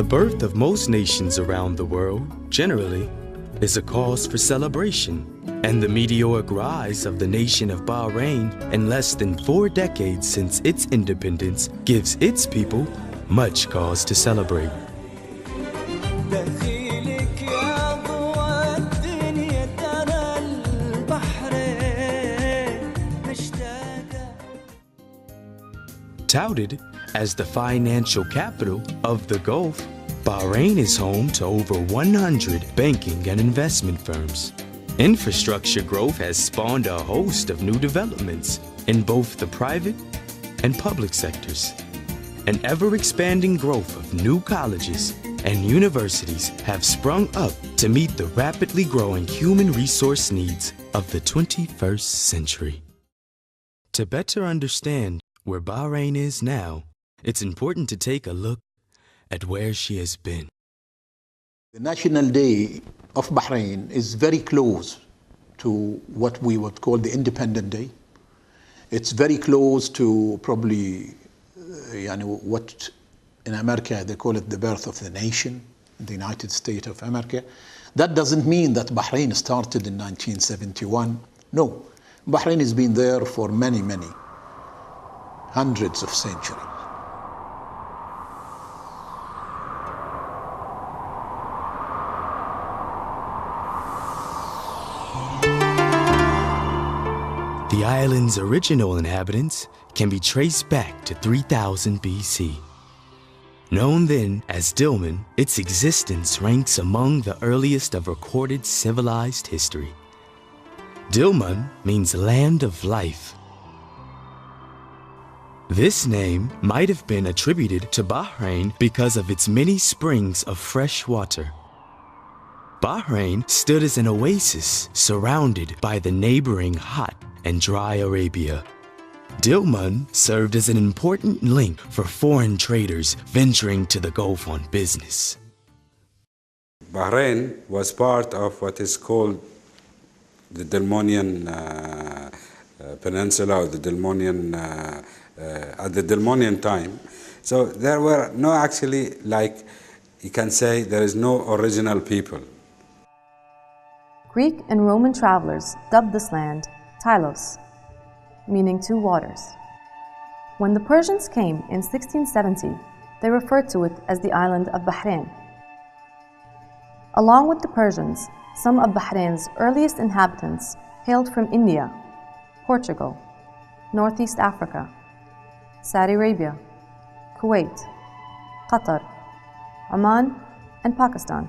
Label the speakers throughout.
Speaker 1: birth of most nations around the world, generally, is a cause for celebration, and the meteoric rise of the nation of Bahrain in less than 4 decades since its independence gives its people much cause to celebrate. Touted as the financial capital of the Gulf, Bahrain is home to over 100 banking and investment firms. Infrastructure growth has spawned a host of new developments in both the private and public sectors. An ever-expanding growth of new colleges and universities have sprung up to meet the rapidly growing human resource needs of the 21st century. To better understand where Bahrain is now, it's important to take a look at where she has been.
Speaker 2: The National Day of Bahrain is very close to what we would call the Independent Day. It's very close to probably what in America they call it the birth of the nation, the United States of America. That doesn't mean that Bahrain started in 1971. No, Bahrain has been there for many, many hundreds of centuries.
Speaker 1: The island's original inhabitants can be traced back to 3000 BC. Known then as Dilmun, its existence ranks among the earliest of recorded civilized history. Dilmun means land of life. This name might have been attributed to Bahrain because of its many springs of fresh water. Bahrain stood as an oasis surrounded by the neighboring hot and dry Arabia. Dilmun served as an important link for foreign traders venturing to the Gulf on business.
Speaker 3: Bahrain was part of what is called the Delmonian Peninsula, or the Delmonian, at the Delmonian time. So there were no actually, like you can say, there is no original people.
Speaker 4: Greek and Roman travelers dubbed this land Tylos, meaning two waters. When the Persians came in 1670, they referred to it as the island of Bahrain. Along with the Persians, some of Bahrain's earliest inhabitants hailed from India, Portugal, Northeast Africa, Saudi Arabia, Kuwait, Qatar, Oman, and Pakistan.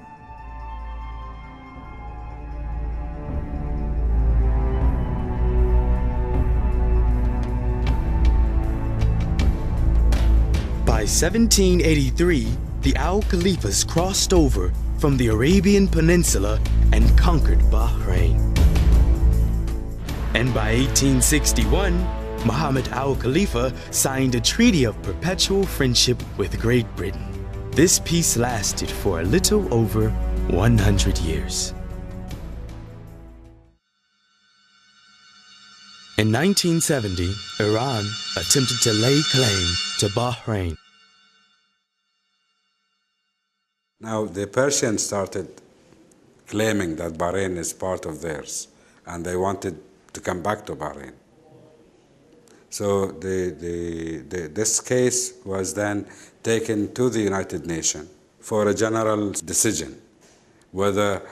Speaker 1: By 1783, the Al Khalifas crossed over from the Arabian Peninsula and conquered Bahrain. And by 1861, Muhammad Al Khalifa signed a treaty of perpetual friendship with Great Britain. This peace lasted for a little over 100 years. In 1970, Iran attempted to lay claim to Bahrain.
Speaker 3: Now the Persians started claiming that Bahrain is part of theirs, and they wanted to come back to Bahrain. So this case was then taken to the United Nations for a general decision, whether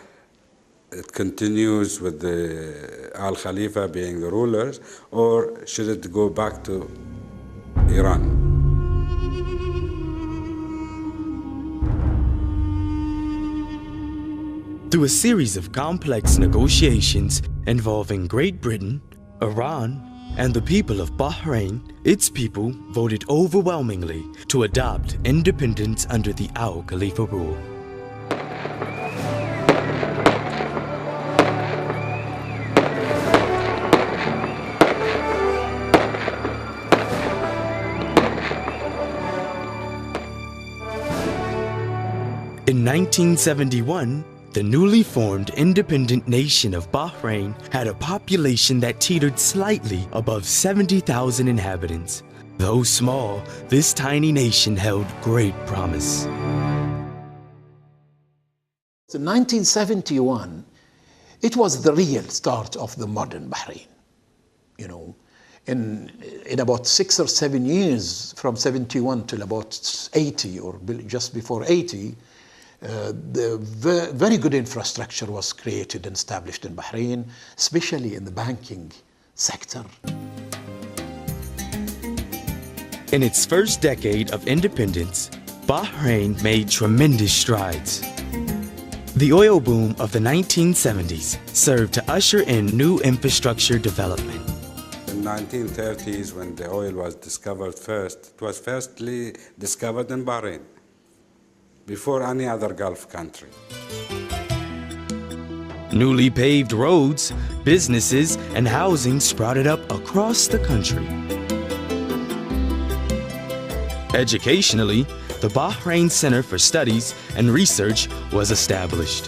Speaker 3: it continues with the Al Khalifa being the rulers, or should it go back to Iran.
Speaker 1: Through a series of complex negotiations involving Great Britain, Iran, and the people of Bahrain, its people voted overwhelmingly to adopt independence under the Al Khalifa rule. In 1971, the newly formed independent nation of Bahrain had a population that teetered slightly above 70,000 inhabitants. Though small, this tiny nation held great promise.
Speaker 2: In 1971, it was the real start of the modern Bahrain. You know, in about 6 or 7 years, from 71 till about 80 or just before 80, the very good infrastructure was created and established in Bahrain, especially in the banking sector.
Speaker 1: In its first decade of independence, Bahrain made tremendous strides. The oil boom of the 1970s served to usher in new infrastructure development.
Speaker 3: In the 1930s, when the oil was discovered first, it was firstly discovered in Bahrain, before any other Gulf country.
Speaker 1: Newly paved roads, businesses, and housing sprouted up across the country. Educationally, the Bahrain Center for Studies and Research was established.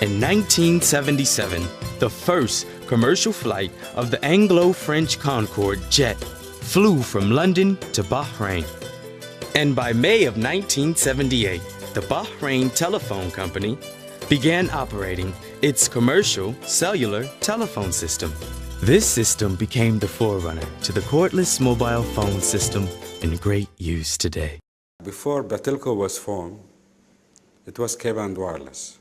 Speaker 1: In 1977, the first commercial flight of the Anglo-French Concorde jet flew from London to Bahrain. And by May of 1978, the Bahrain Telephone Company began operating its commercial cellular telephone system. This system became the forerunner to the cordless mobile phone system in great use today.
Speaker 3: Before Batilco was formed, it was cable and wireless.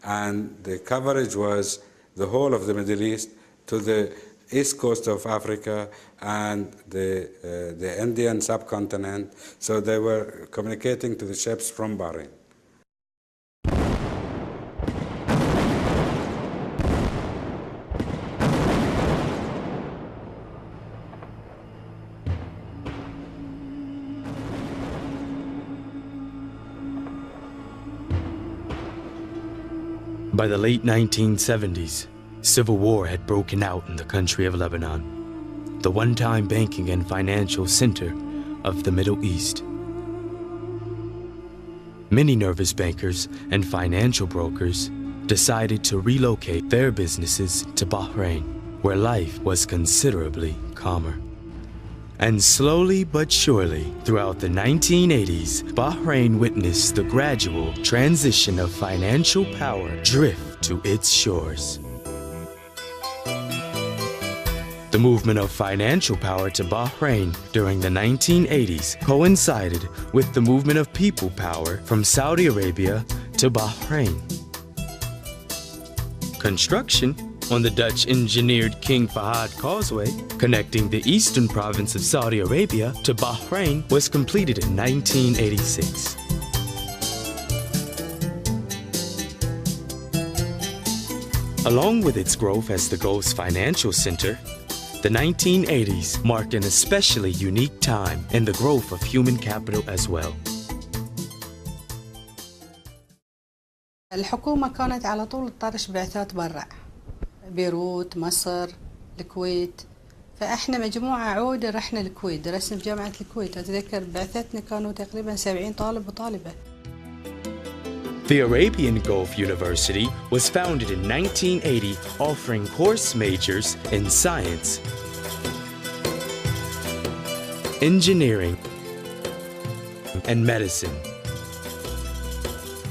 Speaker 3: And the coverage was the whole of the Middle East to the east coast of Africa and the Indian subcontinent. So they were communicating to the ships from Bahrain.
Speaker 1: By the late 1970s, civil war had broken out in the country of Lebanon, the one-time banking and financial center of the Middle East. Many nervous bankers and financial brokers decided to relocate their businesses to Bahrain, where life was considerably calmer. And slowly but surely, throughout the 1980s, Bahrain witnessed the gradual transition of financial power drift to its shores. The movement of financial power to Bahrain during the 1980s coincided with the movement of people power from Saudi Arabia to Bahrain. Construction on the Dutch-engineered King Fahd Causeway, connecting the eastern province of Saudi Arabia to Bahrain, was completed in 1986. Along with its growth as the Gulf's financial center, the 1980s marked an especially unique time in the growth of human capital as well.
Speaker 5: الحكومة كانت على طول تطرش بعثات برا، بيروت، مصر، الكويت. فاحنا مجموعة عود رحنا الكويت، درسنا بجامعة الكويت. أتذكر بعثتنا كانوا تقريبا 70 طالب وطالبة.
Speaker 1: The Arabian Gulf University was founded in 1980, offering course majors in science, engineering, and medicine.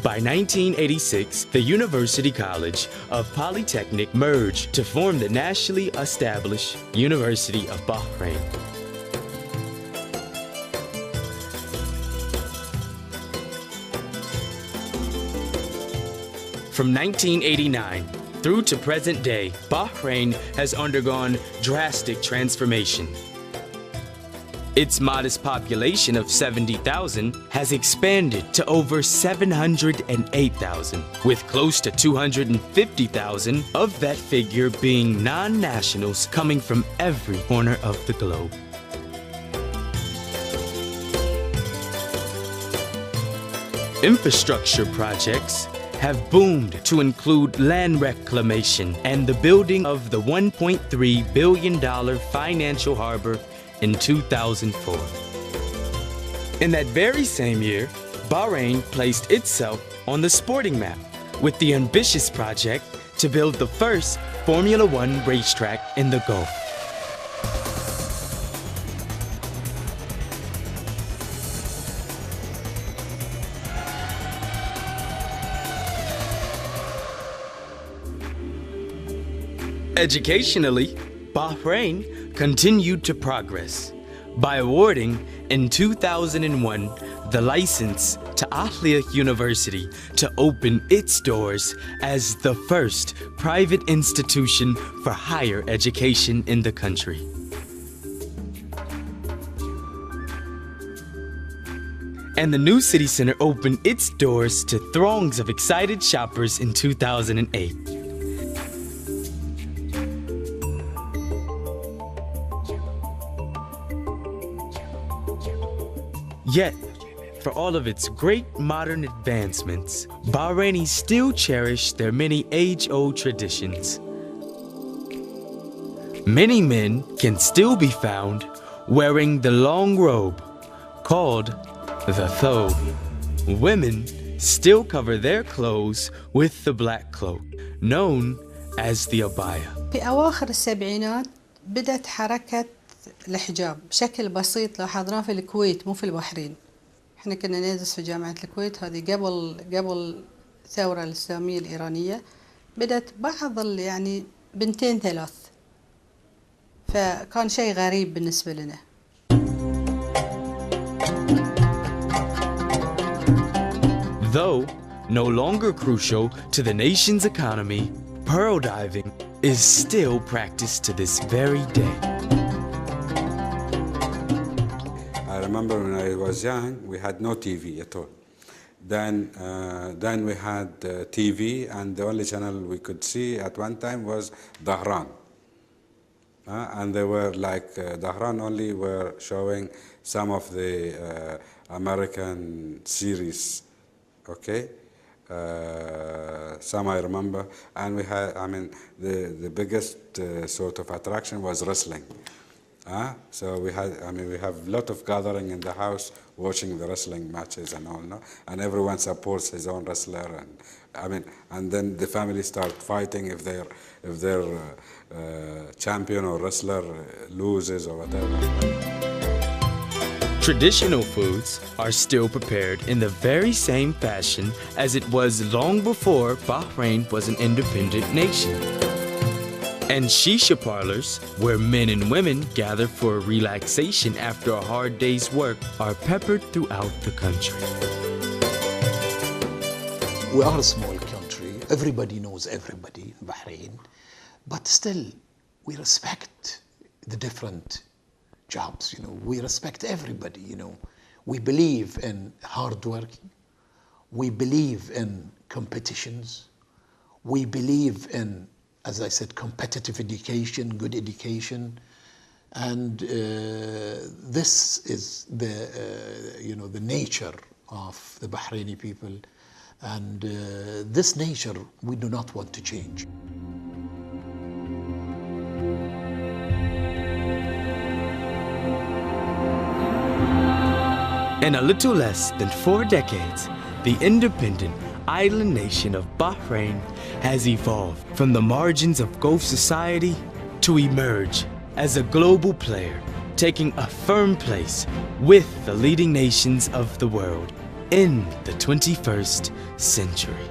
Speaker 1: By 1986, the University College of Polytechnic merged to form the nationally established University of Bahrain. From 1989 through to present day, Bahrain has undergone drastic transformation. Its modest population of 70,000 has expanded to over 708,000, with close to 250,000 of that figure being non-nationals coming from every corner of the globe. Infrastructure projects have boomed to include land reclamation and the building of the $1.3 billion financial harbor in 2004. In that very same year, Bahrain placed itself on the sporting map with the ambitious project to build the first Formula One racetrack in the Gulf. Educationally, Bahrain continued to progress by awarding in 2001 the license to Ahlia University to open its doors as the first private institution for higher education in the country. And the new city center opened its doors to throngs of excited shoppers in 2008. Yet, for all of its great modern advancements, Bahrainis still cherish their many age-old traditions. Many men can still be found wearing the long robe called the thobe. Women still cover their clothes with the black cloak, known as the abaya.
Speaker 5: في أواخر السبعينات بدأت حركة الحجاب بشكل بسيط لاحظناه في الكويت مو في البحرين. احنا كنا ندرس في جامعة الكويت، هذه قبل الثورة الإسلامية الإيرانية. بدأت بعض يعني بنتين ثلاث، فكان شيء غريب بالنسبة لنا.
Speaker 1: Though no longer crucial to the nation's economy, pearl diving is still practiced to this very day.
Speaker 3: I remember when I was young, we had no TV at all. Then we had TV, and the only channel we could see at one time was Bahrain. And they were like, Bahrain only were showing some of the American series, okay? Some I remember, and we had, I mean, the biggest sort of attraction was wrestling. So we have a lot of gathering in the house watching the wrestling matches and all, no? And everyone supports his own wrestler, and then the family start fighting if their champion or wrestler loses or whatever.
Speaker 1: Traditional foods are still prepared in the very same fashion as it was long before Bahrain was an independent nation. And shisha parlors, where men and women gather for relaxation after a hard day's work, are peppered throughout the country.
Speaker 2: We are a small country. Everybody knows everybody in Bahrain. But still, we respect the different jobs, you know. We respect everybody, you know. We believe in hard working. We believe in competitions. We believe in, as I said, competitive education, good education. And this is the nature of the Bahraini people. And this nature we do not want to change.
Speaker 1: In a little less than 4 decades, the independent island nation of Bahrain has evolved from the margins of Gulf society to emerge as a global player, taking a firm place with the leading nations of the world in the 21st century.